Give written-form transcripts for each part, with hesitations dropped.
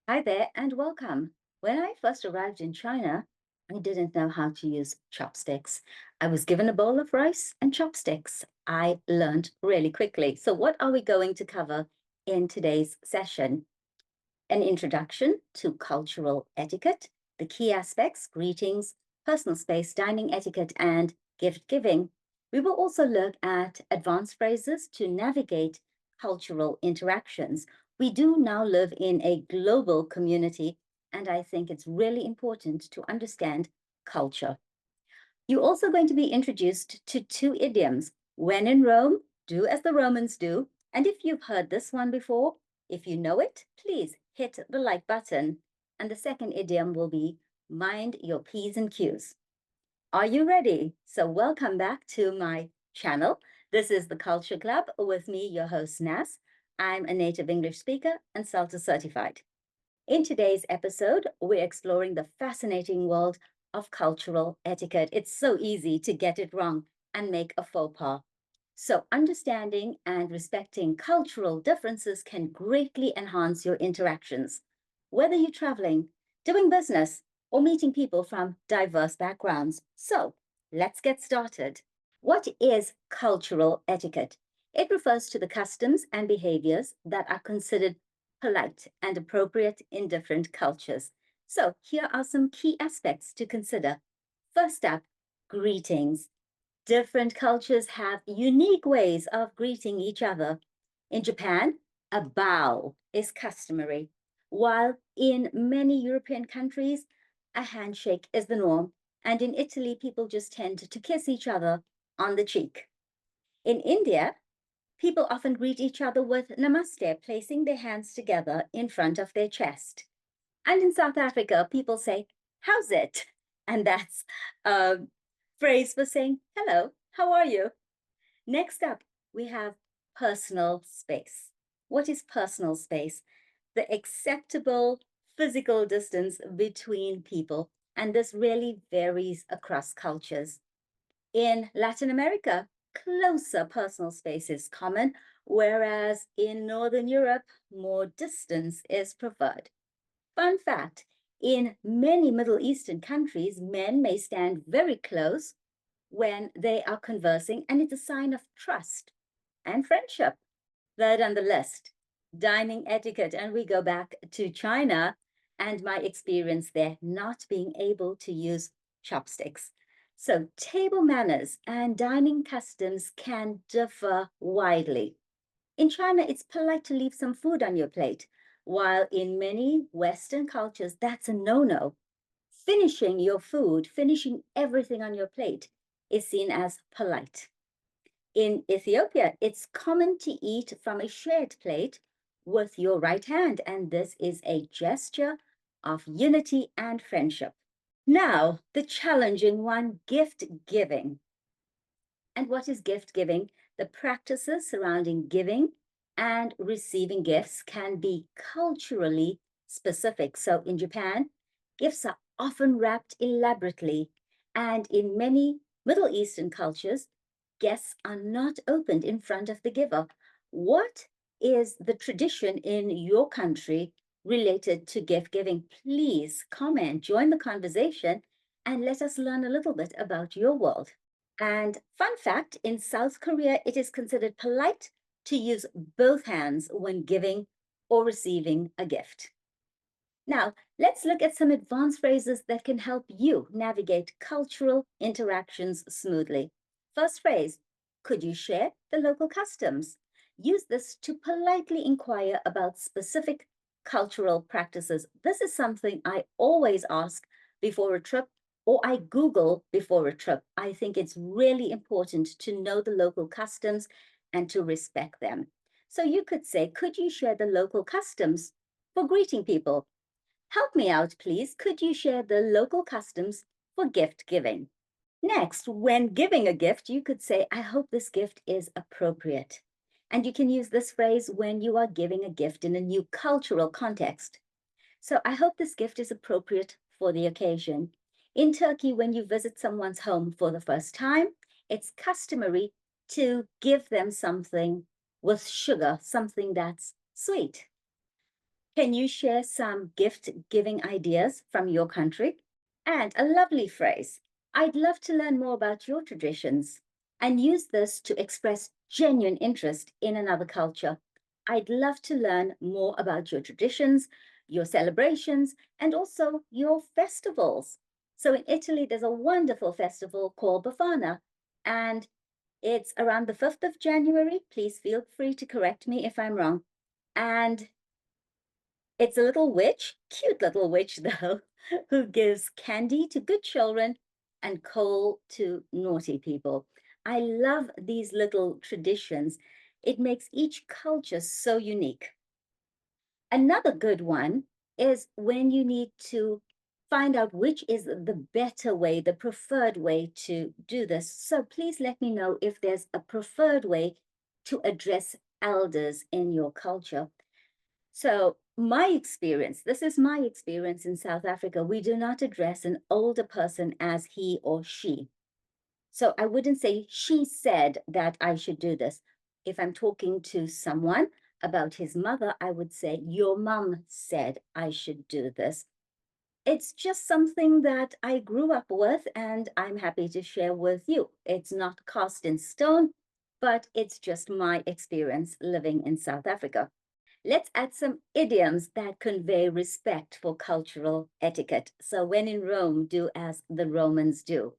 Hi there and welcome. When I first arrived in China, I didn't know how to use chopsticks. I was given a bowl of rice and chopsticks. I learned really quickly. So, what are we going to cover in today's session? An introduction to cultural etiquette, the key aspects, greetings, personal space, dining etiquette, and gift giving. We will also look at advanced phrases to navigate cultural interactions. We do now live in a global community, and I think it's really important to understand culture. You're also going to be introduced to two idioms. When in Rome, do as the Romans do. And if you've heard this one before, if you know it, please hit the like button. And the second idiom will be mind your P's and Q's. Are you ready? So welcome back to my channel. This is the Culture Club with me, your host, Nas. I'm a native English speaker and CELTA certified. In today's episode, we're exploring the fascinating world of cultural etiquette. It's so easy to get it wrong and make a faux pas. So, understanding and respecting cultural differences can greatly enhance your interactions, whether you're traveling, doing business, or meeting people from diverse backgrounds. So, let's get started. What is cultural etiquette? It refers to the customs and behaviors that are considered polite and appropriate in different cultures. So, here are some key aspects to consider. First up, greetings. Different cultures have unique ways of greeting each other. In Japan, a bow is customary, while in many European countries, a handshake is the norm. And in Italy, people just tend to kiss each other on the cheek. In India, people often greet each other with namaste, placing their hands together in front of their chest. And in South Africa, people say, how's it? And that's a phrase for saying, hello, how are you? Next up, we have personal space. What is personal space? The acceptable physical distance between people. And this really varies across cultures. In Latin America, closer personal space is common, whereas in Northern Europe, more distance is preferred. Fun fact, in many Middle Eastern countries, men may stand very close when they are conversing, and it's a sign of trust and friendship. Third on the list, dining etiquette. And we go back to China and my experience there not being able to use chopsticks. So, table manners and dining customs can differ widely. In China, it's polite to leave some food on your plate, while in many Western cultures, that's a no no. Finishing your food, finishing everything on your plate, is seen as polite. In Ethiopia, it's common to eat from a shared plate with your right hand, and this is a gesture of unity and friendship. Now, the challenging one, gift giving. And what is gift giving? The practices surrounding giving and receiving gifts can be culturally specific. So in Japan, gifts are often wrapped elaborately, and in many Middle Eastern cultures, gifts are not opened in front of the giver. What is the tradition in your country related to gift giving? Please comment, join the conversation, and let us learn a little bit about your world. And fun fact, in South Korea, it is considered polite to use both hands when giving or receiving a gift. Now, let's look at some advanced phrases that can help you navigate cultural interactions smoothly. First phrase, could you share the local customs? Use this to politely inquire about specific cultural practices. This is something I always ask before a trip or I Google before a trip. I think it's really important to know the local customs and to respect them. So you could say, could you share the local customs for greeting people? Help me out, please. Could you share the local customs for gift giving? Next, when giving a gift, you could say, I hope this gift is appropriate. And you can use this phrase when you are giving a gift in a new cultural context. So I hope this gift is appropriate for the occasion. In Turkey, when you visit someone's home for the first time, it's customary to give them something with sugar, something that's sweet. Can you share some gift giving ideas from your country? And a lovely phrase, I'd love to learn more about your traditions, and use this to express genuine interest in another culture. I'd love to learn more about your traditions, your celebrations, and also your festivals. So in Italy, there's a wonderful festival called Befana, and it's around the 5th of January. Please feel free to correct me if I'm wrong. And it's a little witch, cute little witch though, who gives candy to good children and coal to naughty people. I love these little traditions. It makes each culture so unique. Another good one is when you need to find out which is the better way, the preferred way to do this. So please let me know if there's a preferred way to address elders in your culture. So, my experience, this is my experience in South Africa. We do not address an older person as he or she. So, I wouldn't say she said that I should do this. If I'm talking to someone about his mother, I would say, your mum said I should do this. It's just something that I grew up with and I'm happy to share with you. It's not cast in stone, but it's just my experience living in South Africa. Let's add some idioms that convey respect for cultural etiquette. So, when in Rome, do as the Romans do.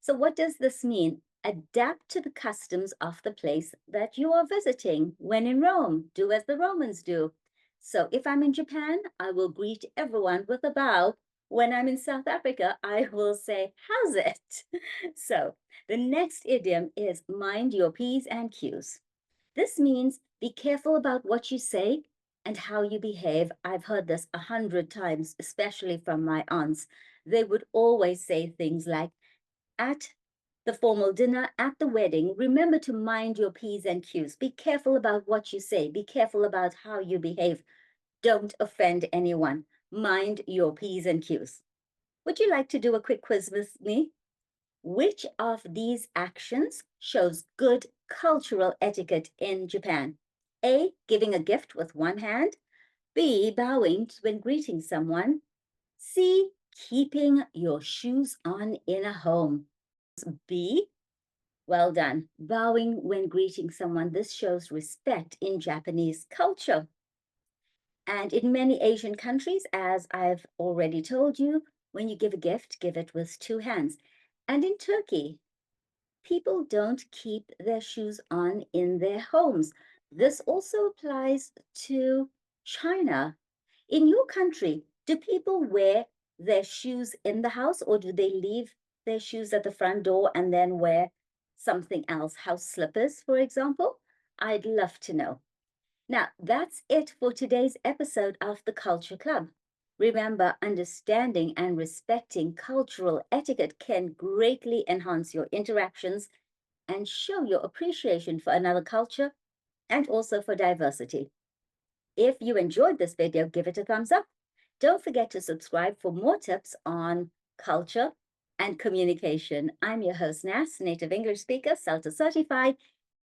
So, what does this mean? Adapt to the customs of the place that you are visiting. When in Rome, do as the Romans do. So, if I'm in Japan, I will greet everyone with a bow. When I'm in South Africa, I will say, how's it? So, the next idiom is mind your P's and Q's. This means be careful about what you say and how you behave. I've heard this 100 times, especially from my aunts. They would always say things like, at the formal dinner, at the wedding, remember to mind your P's and Q's. Be careful about what you say. Be careful about how you behave. Don't offend anyone. Mind your P's and Q's. Would you like to do a quick quiz with me? Which of these actions shows good cultural etiquette in Japan? A, giving a gift with one hand. B, bowing when greeting someone. C, keeping your shoes on in a home. B, well done. Bowing when greeting someone. This shows respect in Japanese culture. And in many Asian countries, as I've already told you, when you give a gift, give it with two hands. And in Turkey, people don't keep their shoes on in their homes. This also applies to China. In your country, do people wear their shoes in the house or do they leave their shoes at the front door and then wear something else, house slippers, for example? I'd love to know. Now, that's it for today's episode of the Culture Club. Remember, understanding and respecting cultural etiquette can greatly enhance your interactions and show your appreciation for another culture and also for diversity. If you enjoyed this video, give it a thumbs up. Don't forget to subscribe for more tips on culture and communication. I'm your host, Nas, native English speaker, CELTA certified,